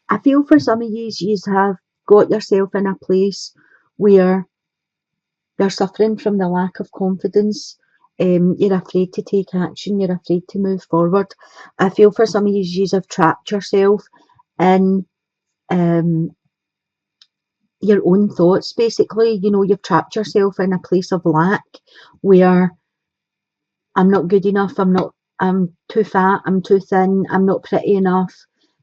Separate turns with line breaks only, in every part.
I feel for some of you have got yourself in a place where you're suffering from the lack of confidence. You're afraid to take action. You're afraid to move forward. I feel for some of you have trapped yourself in um, your own thoughts, basically. You know, you've trapped yourself in a place of lack where I'm not good enough, I'm too fat, I'm too thin, I'm not pretty enough,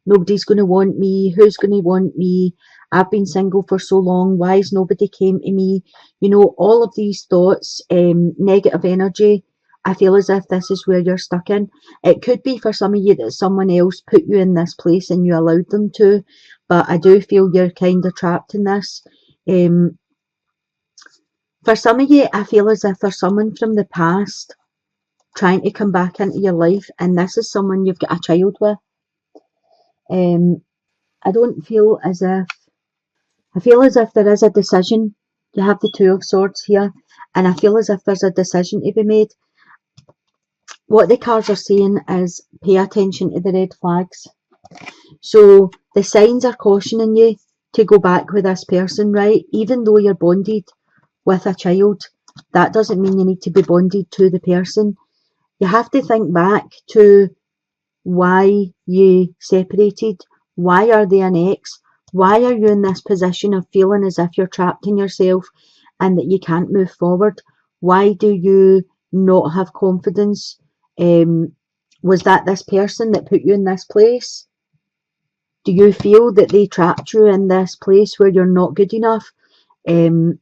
nobody's going to want me, who's going to want me, I've been single for so long, why has nobody came to me? You know, all of these thoughts, negative energy, I feel as if this is where you're stuck in. It could be for some of you that someone else put you in this place and you allowed them to, but I do feel you're kind of trapped in this. Um, for some of you, I feel as if there's someone from the past trying to come back into your life, and this is someone you've got a child with. Um, I don't feel as if I feel as if there is a decision. You have the Two of Swords here, and I feel as if there's a decision to be made. What the cards are saying is pay attention to the red flags. So the signs are cautioning you to go back with this person, right? Even though you're bonded with a child, that doesn't mean you need to be bonded to the person. You have to think back to why you separated, why are they an ex, why are you in this position of feeling as if you're trapped in yourself and that you can't move forward, why do you not have confidence, was that this person that put you in this place? Do you feel that they trapped you in this place where you're not good enough? um,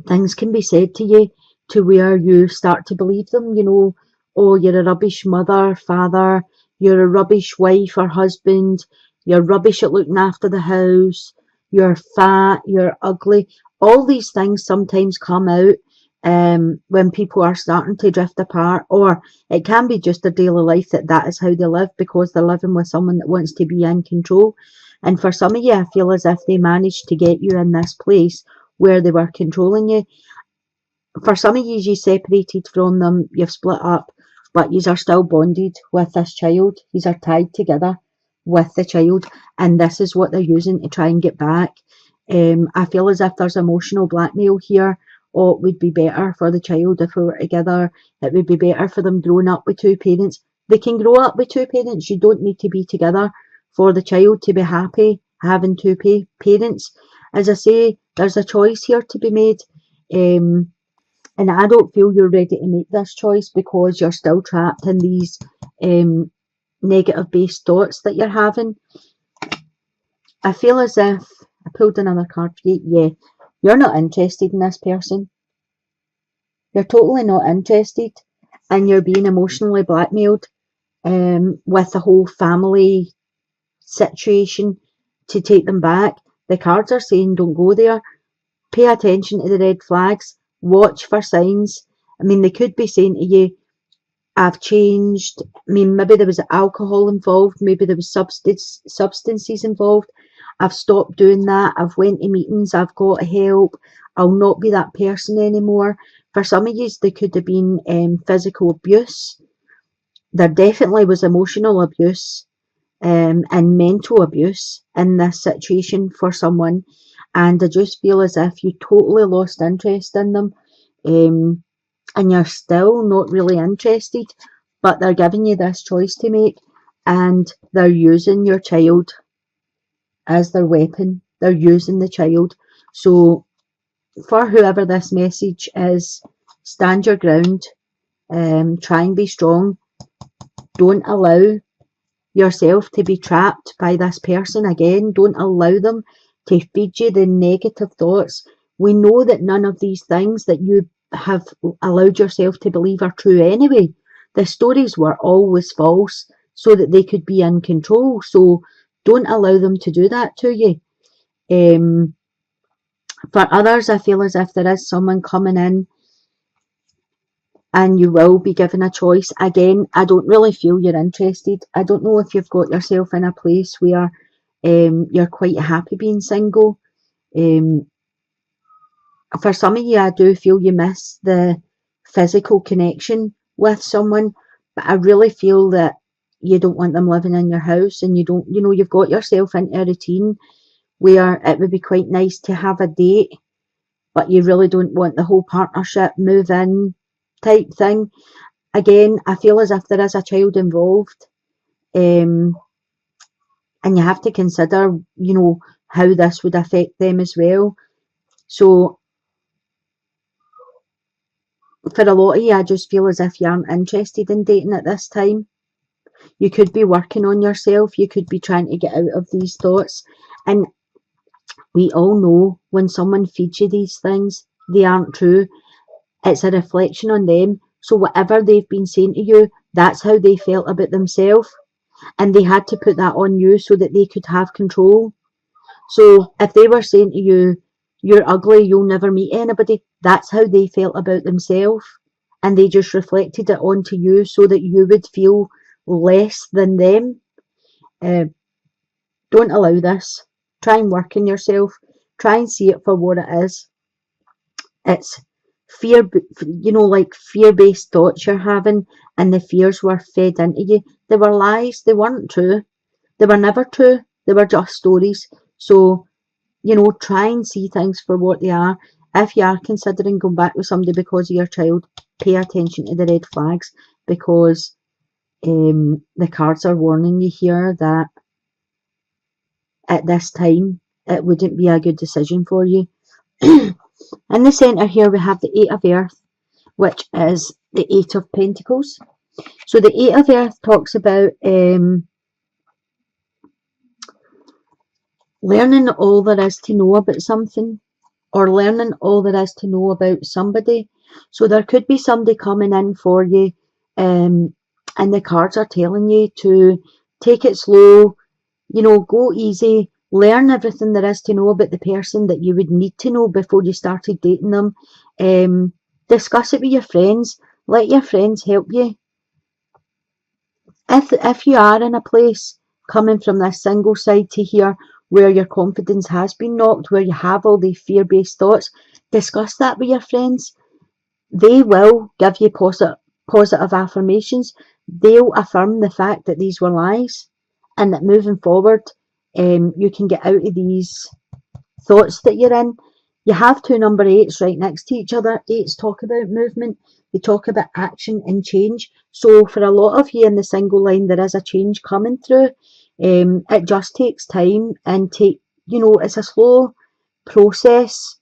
Things can be said to you to where you start to believe them, you know, oh, you're a rubbish mother, father, you're a rubbish wife or husband, you're rubbish at looking after the house, you're fat, you're ugly. All these things sometimes come out when people are starting to drift apart, or it can be just their daily life that is how they live because they're living with someone that wants to be in control. And for some of you, I feel as if they managed to get you in this place where they were controlling you. For some of you separated from them, you've split up, but you are still bonded with this child. You are tied together with the child, and this is what they're using to try and get back. I feel as if there's emotional blackmail here. Oh, it would be better for the child if we were together. It would be better for them growing up with two parents. They can grow up with two parents. You don't need to be together for the child to be happy having two parents. As I say, there's a choice here to be made. Um, and I don't feel you're ready to make this choice because you're still trapped in these negative based thoughts that you're having. I feel as if I pulled another card for you. Yeah, you're not interested in this person. You're totally not interested, and you're being emotionally blackmailed with the whole family situation to take them back. The cards are saying don't go there. Pay attention to the red flags. Watch for signs. I mean, they could be saying to you, I've changed. I mean, maybe there was alcohol involved, maybe there was substances involved. I've stopped doing that. I've went to meetings. I've got help. I'll not be that person anymore. For some of you, there could have been physical abuse. There definitely was emotional abuse and mental abuse in this situation for someone. And I just feel as if you totally lost interest in them. Um, and you're still not really interested, but they're giving you this choice to make, and they're using your child as their weapon. They're using the child. So, for whoever this message is, stand your ground, try and be strong. Don't allow yourself to be trapped by this person again. Don't allow them to feed you the negative thoughts. We know that none of these things that you have allowed yourself to believe are true anyway. The stories were always false so that they could be in control. So don't allow them to do that to you. Um, for others, I feel as if there is someone coming in and you will be given a choice. Again, I don't really feel you're interested. I don't know if you've got yourself in a place where you're quite happy being single. Um, for some of you, I do feel you miss the physical connection with someone, but I really feel that you don't want them living in your house, and you don't, you know, you've got yourself into a routine where it would be quite nice to have a date, but you really don't want the whole partnership move in type thing. Again, I feel as if there is a child involved, and you have to consider, you know, how this would affect them as well. So for a lot of you, I just feel as if you aren't interested in dating at this time. You could be working on yourself. You could be trying to get out of these thoughts. And we all know when someone feeds you these things, they aren't true. It's a reflection on them. So whatever they've been saying to you, that's how they felt about themselves. And they had to put that on you so that they could have control. So if they were saying to you, you're ugly, you'll never meet anybody, that's how they felt about themselves. And they just reflected it onto you so that you would feel less than them. Uh, don't allow this. Try and work on yourself. Try and see it for what it is. It's fear, you know, like fear-based thoughts you're having, and the fears were fed into you. They were lies. They weren't true. They were never true. They were just stories. So, you know, try and see things for what they are. If you are considering going back with somebody because of your child, pay attention to the red flags, because the cards are warning you here that at this time it wouldn't be a good decision for you. In the centre here we have the Eight of Earth, which is the Eight of Pentacles. So the Eight of Earth talks about learning all there is to know about something, or learning all there is to know about somebody. So there could be somebody coming in for you, and the cards are telling you to take it slow, you know, go easy, learn everything there is to know about the person that you would need to know before you started dating them. Discuss it with your friends. Let your friends help you. If you are in a place coming from this single side to here where your confidence has been knocked, where you have all these fear-based thoughts, discuss that with your friends. They will give you positive affirmations. They'll affirm the fact that these were lies, and that moving forward, you can get out of these thoughts that you're in. You have two number eights right next to each other. Eights talk about movement. They talk about action and change. So for a lot of you in the single line, there is a change coming through. It just takes time, and it's a slow process.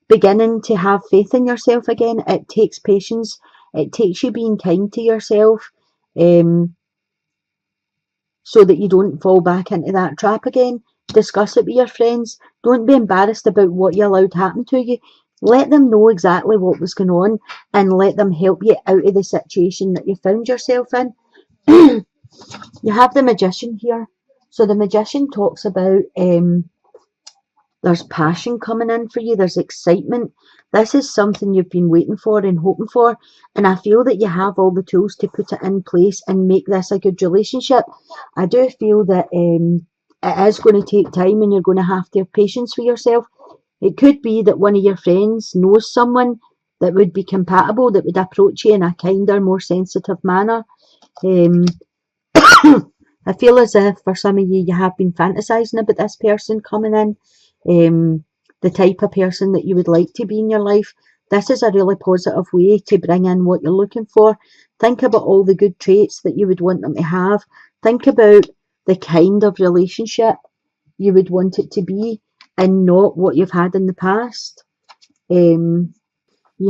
Beginning to have faith in yourself again. It takes patience. It takes you being kind to yourself, so that you don't fall back into that trap again. Discuss it with your friends. Don't be embarrassed about what you allowed happen to you. Let them know exactly what was going on, and let them help you out of the situation that you found yourself in. You have the Magician here. So the Magician talks about there's passion coming in for you. There's excitement. This is something you've been waiting for and hoping for. And I feel that you have all the tools to put it in place and make this a good relationship. I do feel that it is going to take time, and you're going to have to have patience with yourself. It could be that one of your friends knows someone that would be compatible, that would approach you in a kinder, more sensitive manner. Um, I feel as if for some of you, you have been fantasizing about this person coming in, the type of person that you would like to be in your life. This is a really positive way to bring in what you're looking for. Think about all the good traits that you would want them to have. Think about the kind of relationship you would want it to be, and not what you've had in the past. You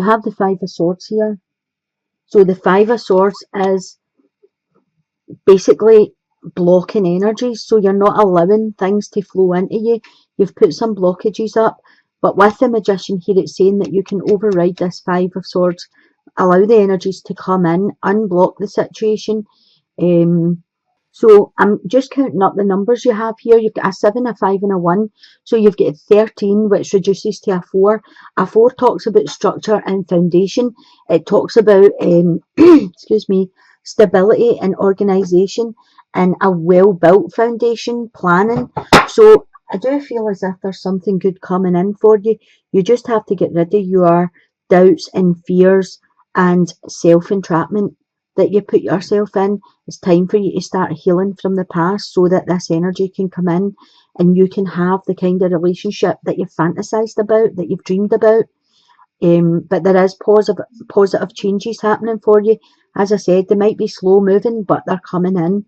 have the Five of Swords here. So the Five of Swords is basically blocking energies, so you're not allowing things to flow into you. You've put some blockages up, but with the Magician here, it's saying that you can override this Five of Swords, allow the energies to come in, unblock the situation. So I'm just counting up the numbers you have here. You've got a 7, a 5 and a 1. So you've got 13, which reduces to a 4. A 4 talks about structure and foundation. It talks about, excuse me, stability and organisation, and a well-built foundation, planning. So I do feel as if there's something good coming in for you. You just have to get rid of your doubts and fears and self-entrapment. that you put yourself in. It's time for you to start healing from the past so that this energy can come in and you can have the kind of relationship that you've fantasized about, that you've dreamed about. But there is positive changes happening for you. As I said, they might be slow moving, but they're coming in.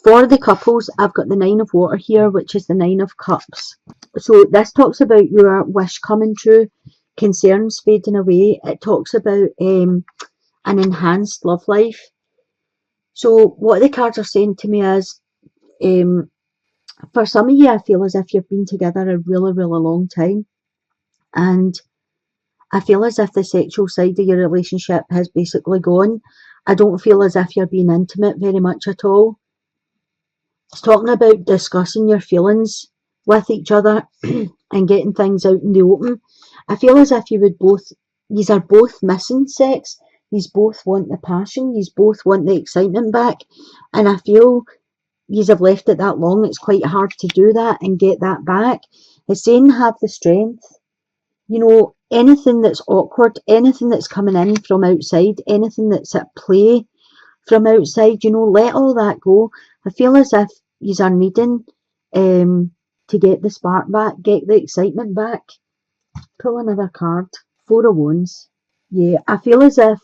For the couples, I've got the Nine of Water here, which is the Nine of Cups. So this talks about your wish coming true, concerns fading away. It talks about an enhanced love life. So what the cards are saying to me is, for some of you, I feel as if you've been together a really, really long time. And I feel as if the sexual side of your relationship has basically gone. I don't feel as if you're being intimate very much at all. It's talking about discussing your feelings with each other and getting things out in the open. I feel as if you are both missing sex. You both want the passion. You both want the excitement back. And I feel you have left it that long. It's quite hard to do that and get that back. It's saying have the strength. You know, anything that's awkward, anything that's coming in from outside, anything that's at play from outside, you know, let all that go. I feel as if you are needing to get the spark back, get the excitement back. Pull another card. Four of Wands. Yeah, I feel as if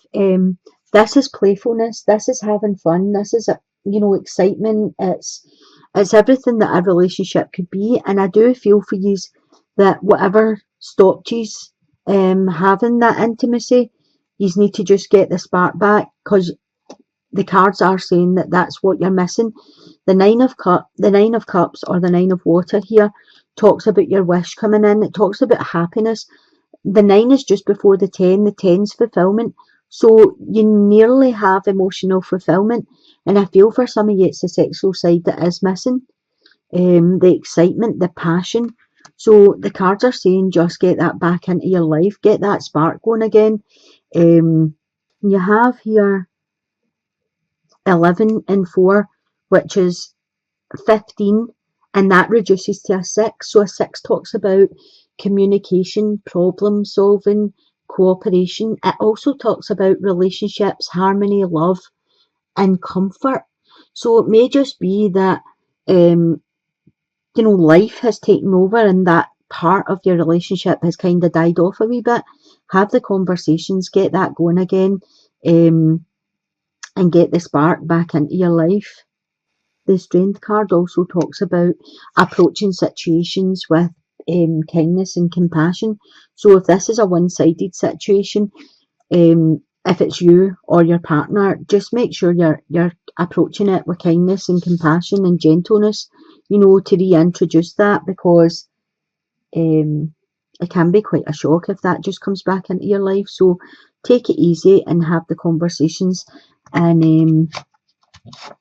this is playfulness, this is having fun, this is, you know, excitement. It's everything that a relationship could be. And I do feel for you that whatever stopped you having that intimacy, you need to just get the spark back, because the cards are saying that that's what you're missing. The Nine of Cups, or the Nine of Water here, talks about your wish coming in. It talks about happiness. The 9 is just before the 10. The 10's fulfillment. So you nearly have emotional fulfillment. And I feel for some of you, it's the sexual side that is missing. The excitement, the passion. So the cards are saying just get that back into your life. Get that spark going again. You have here 11 and 4, which is 15, and that reduces to a 6. So a 6 talks about communication, problem solving, cooperation. It also talks about relationships, harmony, love, and comfort. So it may just be that you know, life has taken over and that part of your relationship has kind of died off a wee bit. Have the conversations, get that going again, and get the spark back into your life. The Strength card also talks about approaching situations with kindness and compassion. So if this is a one-sided situation, if it's you or your partner, just make sure you're approaching it with kindness and compassion and gentleness, you know, to reintroduce that, because it can be quite a shock if that just comes back into your life. So take it easy and have the conversations and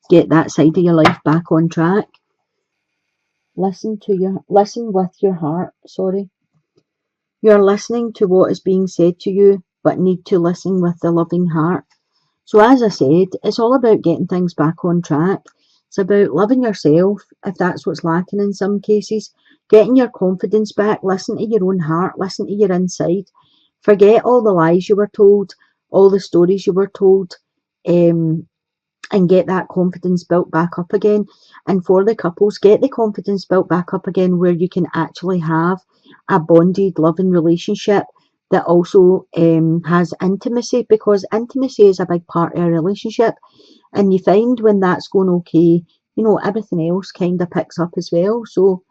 get that side of your life back on track. Listen with your heart, sorry. You're listening to what is being said to you, but need to listen with the loving heart. So as I said, it's all about getting things back on track. It's about loving yourself, if that's what's lacking in some cases, getting your confidence back, listen to your own heart, listen to your inside. Forget all the lies you were told, all the stories you were told, and get that confidence built back up again. And for the couples, get the confidence built back up again where you can actually have a bonded, loving relationship that also has intimacy, because intimacy is a big part of a relationship. And you find when that's going okay, you know, everything else kind of picks up as well. So